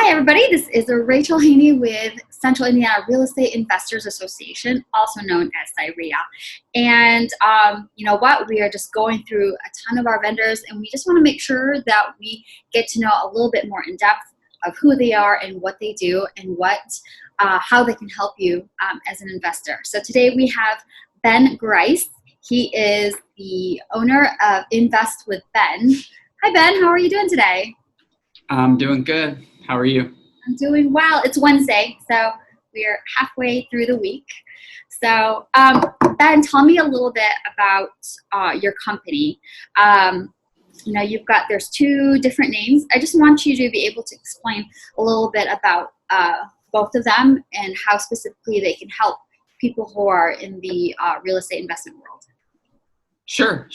Hi, everybody. This is Rachel Haney with Central Indiana Real Estate Investors Association, also known as CIREIA. And you know what? We are just going through a ton of our vendors, and we just want to make sure that we get to know a little bit more in depth of who they are and what they do and how they can help you as an investor. So today we have Ben Grise. He is the owner of Invest with Ben. Hi, Ben. How are you doing today? I'm doing good. How are you? I'm doing well. It's Wednesday, so we're halfway through the week. So, Ben, tell me a little bit about your company. There's two different names. I just want you to be able to explain a little bit about both of them and how specifically they can help people who are in the real estate investment world. Sure.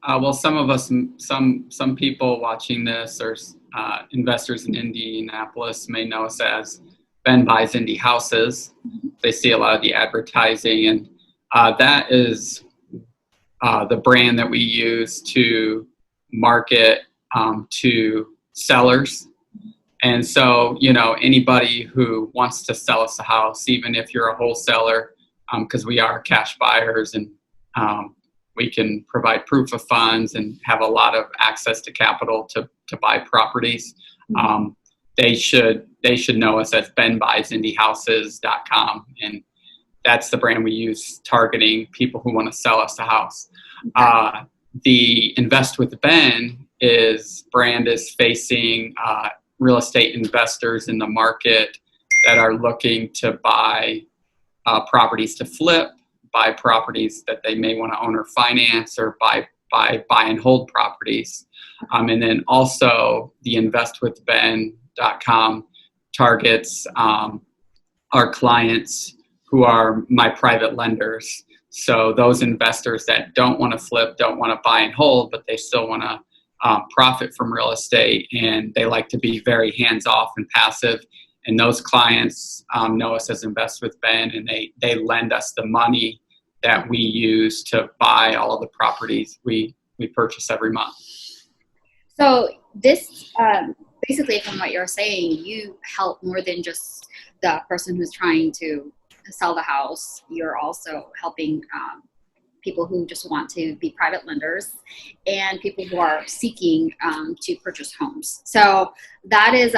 Well, some of us, some people watching this or investors in Indianapolis may know us as Ben Buys Indie Houses. They see a lot of the advertising, and that is the brand that we use to market to sellers. And so, anybody who wants to sell us a house, even if you're a wholesaler, because we are cash buyers and we can provide proof of funds and have a lot of access to capital to buy properties. They should know us as benbuysindiehouses.com, and that's the brand we use targeting people who want to sell us a house. The Invest with Ben brand is facing real estate investors in the market that are looking to buy properties to flip, buy properties that they may want to own or finance, or buy and hold properties. And then also the investwithben.com targets our clients who are my private lenders. So those investors that don't want to flip, don't want to buy and hold, but they still want to profit from real estate, and they like to be very hands-off and passive. And those clients know us as Invest with Ben, and they lend us the money that we use to buy all of the properties we purchase every month. So this, basically from what you're saying, you help more than just the person who's trying to sell the house. You're also helping people who just want to be private lenders and people who are seeking to purchase homes. So that is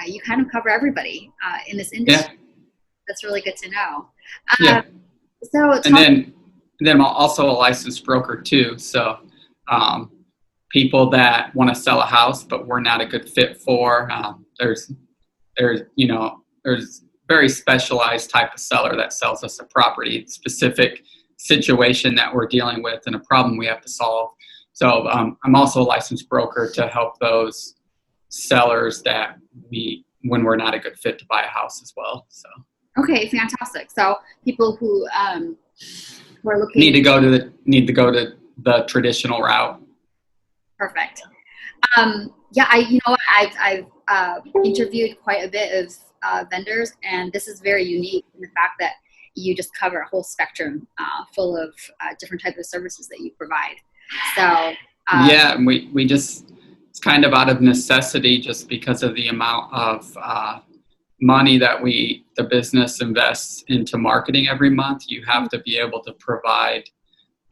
you kind of cover everybody in this industry. Yeah. That's really good to know. And then I'm also a licensed broker too. So people that want to sell a house but we're not a good fit for, there's very specialized type of seller that sells us a property, specific situation that we're dealing with and a problem we have to solve. So I'm also a licensed broker to help those sellers that when we're not a good fit to buy a house as well. So. Okay, fantastic. So people who are looking need to go to the traditional route. Perfect. I've interviewed quite a bit of vendors, and this is very unique in the fact that you just cover a whole spectrum full of different types of services that you provide. So and we just, it's kind of out of necessity, just because of the amount of money that the business invests into marketing every month. You have to be able to provide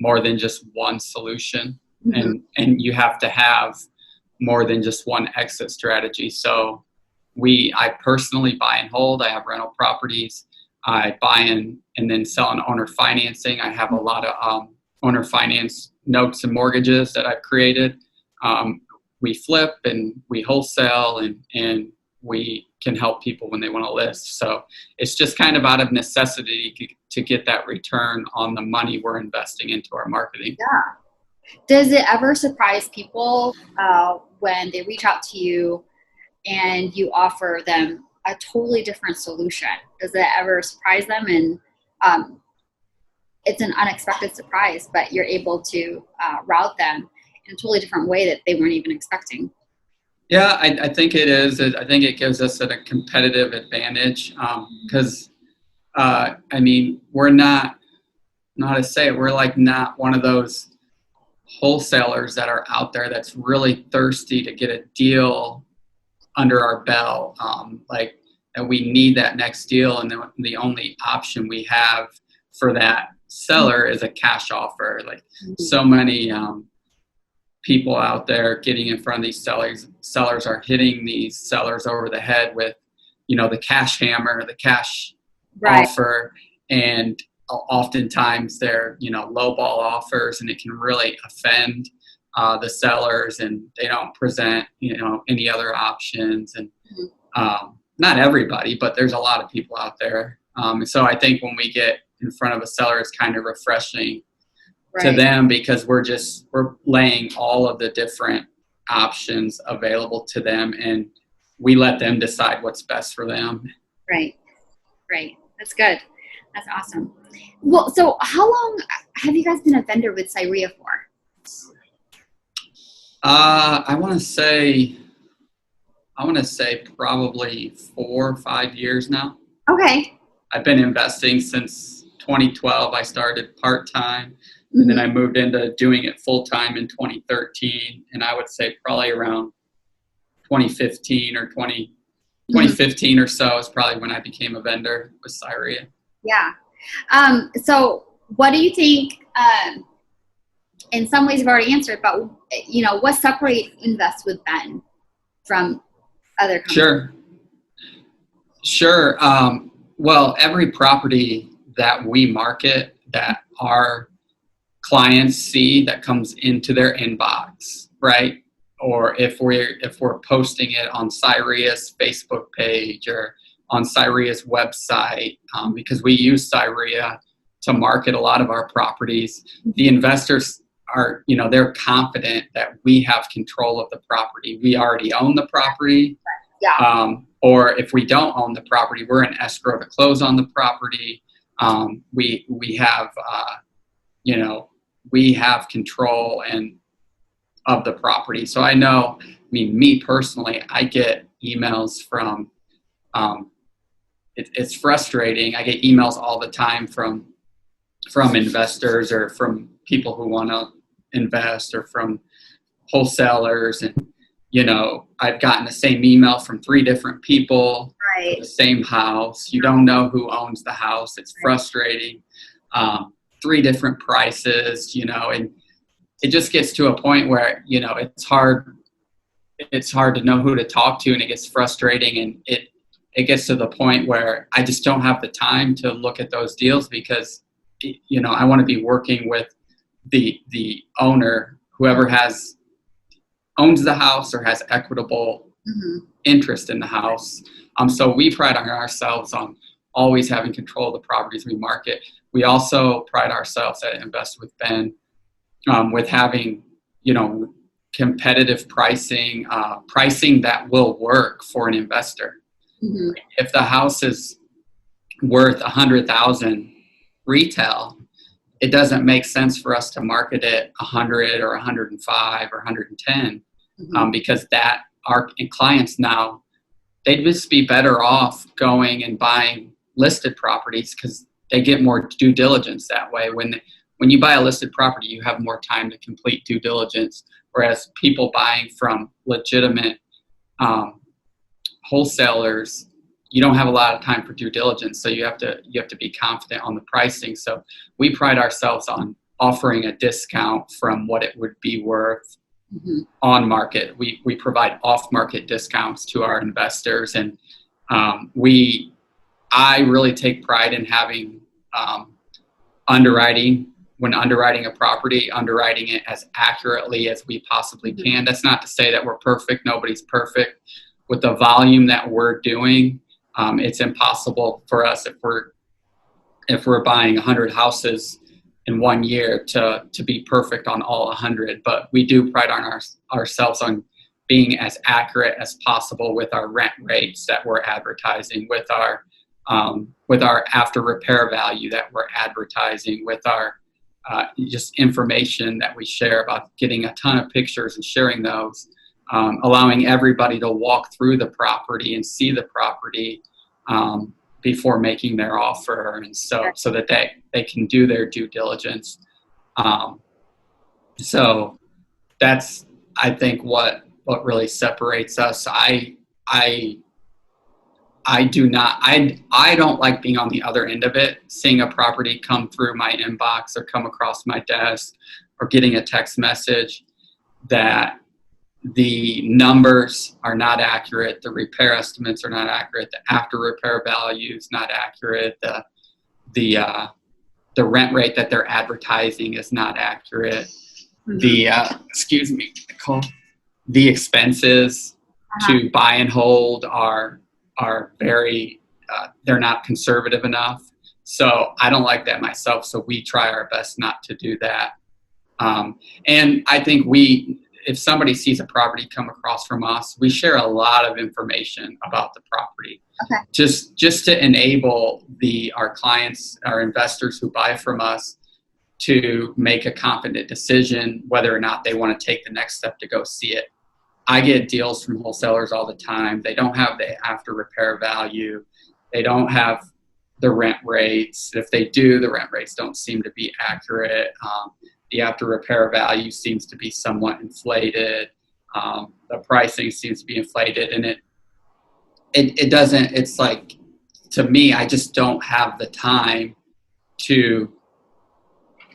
more than just one solution, and you have to have more than just one exit strategy. So I personally buy and hold. I have rental properties. I buy and then sell an owner financing. I have a lot of owner finance notes and mortgages that I've created. We flip and we wholesale, and we can help people when they want to list. So it's just kind of out of necessity to get that return on the money we're investing into our marketing. Yeah. Does it ever surprise people when they reach out to you and you offer them a totally different solution? Does it ever surprise them? And it's an unexpected surprise, but you're able to route them in a totally different way that they weren't even expecting. Yeah, I think it is. I think it gives us a competitive advantage because, we're not one of those wholesalers that are out there that's really thirsty to get a deal under our belt, like that we need that next deal, and the only option we have for that seller is a cash offer. Like so many people out there getting in front of these sellers are hitting these sellers over the head with, the cash hammer, the cash offer, and oftentimes they're, lowball offers, and it can really offend the sellers, and they don't present, any other options. And not everybody, but there's a lot of people out there. So I think when we get in front of a seller, it's kind of refreshing to them, because we're laying all of the different options available to them, and we let them decide what's best for them. Right. That's good. That's awesome. Well, so how long have you guys been a vendor with CIREIA for? I want to say probably 4 or 5 years now. Okay. I've been investing since 2012. I started part-time, and then I moved into doing it full-time in 2013. And I would say probably around 2015 or 2015 or so is probably when I became a vendor with CIREIA. Yeah. So what do you think, in some ways you've already answered, but what separates Invest with Ben from other companies? Sure. Well, every property that we market, that our clients see, that comes into their inbox, right? Or if we're posting it on CIREIA's Facebook page or on CIREIA's website, because we use CIREIA to market a lot of our properties, the investors are, they're confident that we have control of the property. We already own the property. Yeah. Or if we don't own the property, we're in escrow to close on the property. We have, we have control of the property. So I know, me personally, I get emails from, it's frustrating. I get emails all the time from investors, or from people who want to invest, or from wholesalers. And, I've gotten the same email from 3 different people, for the same house. You don't know who owns the house. It's frustrating. 3 different prices, and it just gets to a point where, it's hard to know who to talk to, and it gets frustrating, and it gets to the point where I just don't have the time to look at those deals, because, I want to be working with the owner, whoever owns the house or has equitable interest in the house. So we pride ourselves on always having control of the properties we market. We also pride ourselves at Invest with Ben, with having, competitive pricing that will work for an investor. If the house is worth $100,000 retail, it doesn't make sense for us to market it 100 or 105 or 110, because our clients now, they'd just be better off going and buying listed properties, because they get more due diligence that way. When you buy a listed property, you have more time to complete due diligence, whereas people buying from legitimate wholesalers, you don't have a lot of time for due diligence, so you have to be confident on the pricing. So we pride ourselves on offering a discount from what it would be worth on market. We provide off-market discounts to our investors, and I really take pride in having underwriting a property, underwriting it as accurately as we possibly can. That's not to say that we're perfect. Nobody's perfect. With the volume that we're doing, it's impossible for us, if we're buying 100 houses in 1 year, to be perfect on all 100. But we do pride ourselves on being as accurate as possible with our rent rates that we're advertising, with our after repair value that we're advertising, with our just information that we share, about getting a ton of pictures and sharing those, allowing everybody to walk through the property and see the property before making their offer, and so that they can do their due diligence. So that's, I think, what really separates us. I do not. I don't like being on the other end of it, seeing a property come through my inbox or come across my desk, or getting a text message that the numbers are not accurate, the repair estimates are not accurate, the after repair value is not accurate, the rent rate that they're advertising is not accurate. Mhm. The expenses to buy and hold are very they're not conservative enough. So I don't like that myself. So we try our best not to do that. And I think if somebody sees a property come across from us, we share a lot of information about the property. Okay. Just to enable our clients, our investors who buy from us, to make a confident decision whether or not they want to take the next step to go see it. I get deals from wholesalers all the time. They don't have the after repair value. They don't have the rent rates. If they do, the rent rates don't seem to be accurate. The after repair value seems to be somewhat inflated. The pricing seems to be inflated, and it doesn't. It's like, to me, I just don't have the time to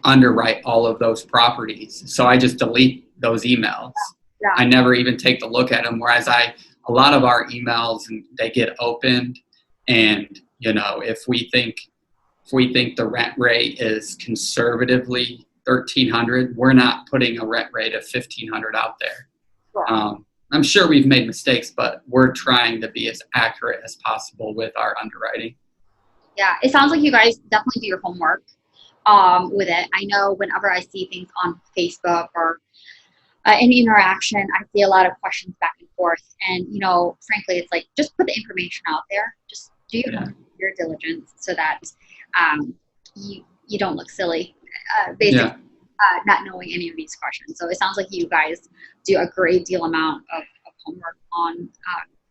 underwrite all of those properties, so I just delete those emails. Yeah. I never even take the look at them. Whereas a lot of our emails, they get opened, and if we think the rent rate is conservatively $1,300, we're not putting a rent rate of $1,500 out there. Sure. I'm sure we've made mistakes, but we're trying to be as accurate as possible with our underwriting. Yeah, it sounds like you guys definitely do your homework with it. I know whenever I see things on Facebook or any interaction, I see a lot of questions back and forth. And, frankly, it's like, just put the information out there. Just do your diligence so that you don't look silly, basically, not knowing any of these questions. So it sounds like you guys do a great deal amount of homework on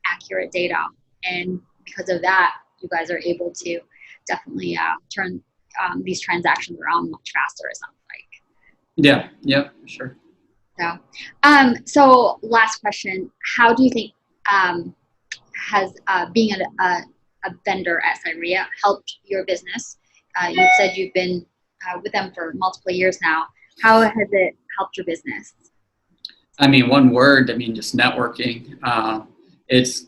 accurate data. And because of that, you guys are able to definitely turn these transactions around much faster, it sounds like. Yeah, sure. So last question, how do you think has being a vendor at CIREIA helped your business? You said you've been with them for multiple years now. How has it helped your business? I mean, one word, just networking. It's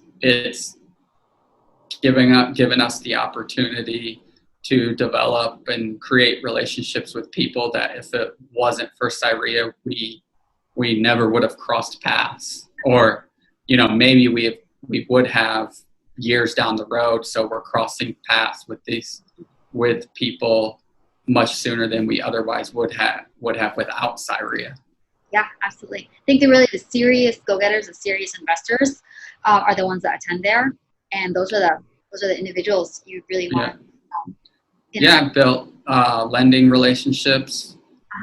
giving us the opportunity to develop and create relationships with people that, if it wasn't for CIREIA, we never would have crossed paths, or maybe we would have years down the road. So we're crossing paths with people much sooner than we otherwise would have without CIREIA. Yeah, absolutely. I think the serious go-getters, the serious investors are the ones that attend there, and those are the individuals you really want. I've built lending relationships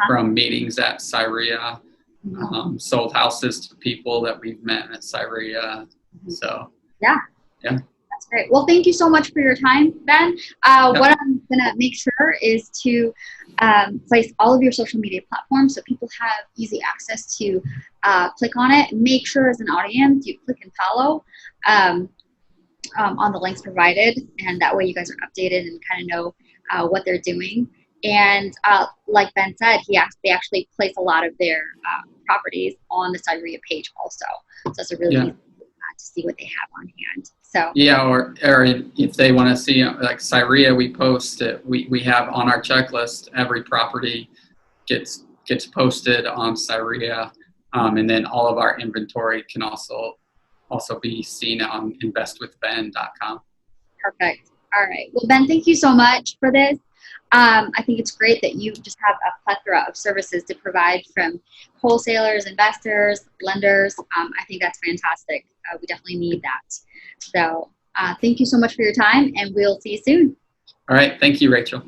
from meetings at CIREIA. Sold houses to people that we've met at CIREIA. So yeah, that's great. Well, thank you so much for your time, Ben. What I'm gonna make sure is to place all of your social media platforms so people have easy access to click on it. Make sure, as an audience, you click and follow on the links provided, and that way you guys are updated and kind of know what they're doing. And like Ben said, they actually place a lot of their properties on the CIREIA page also. So it's a really easy to see what they have on hand. So or if they want to see, like CIREIA, we post it. We have on our checklist, every property gets posted on CIREIA, and then all of our inventory can also be seen on investwithben.com. Perfect. All right. Well, Ben, thank you so much for this. I think it's great that you just have a plethora of services to provide, from wholesalers, investors, lenders. I think that's fantastic. We definitely need that. So thank you so much for your time, and we'll see you soon. All right. Thank you, Rachel.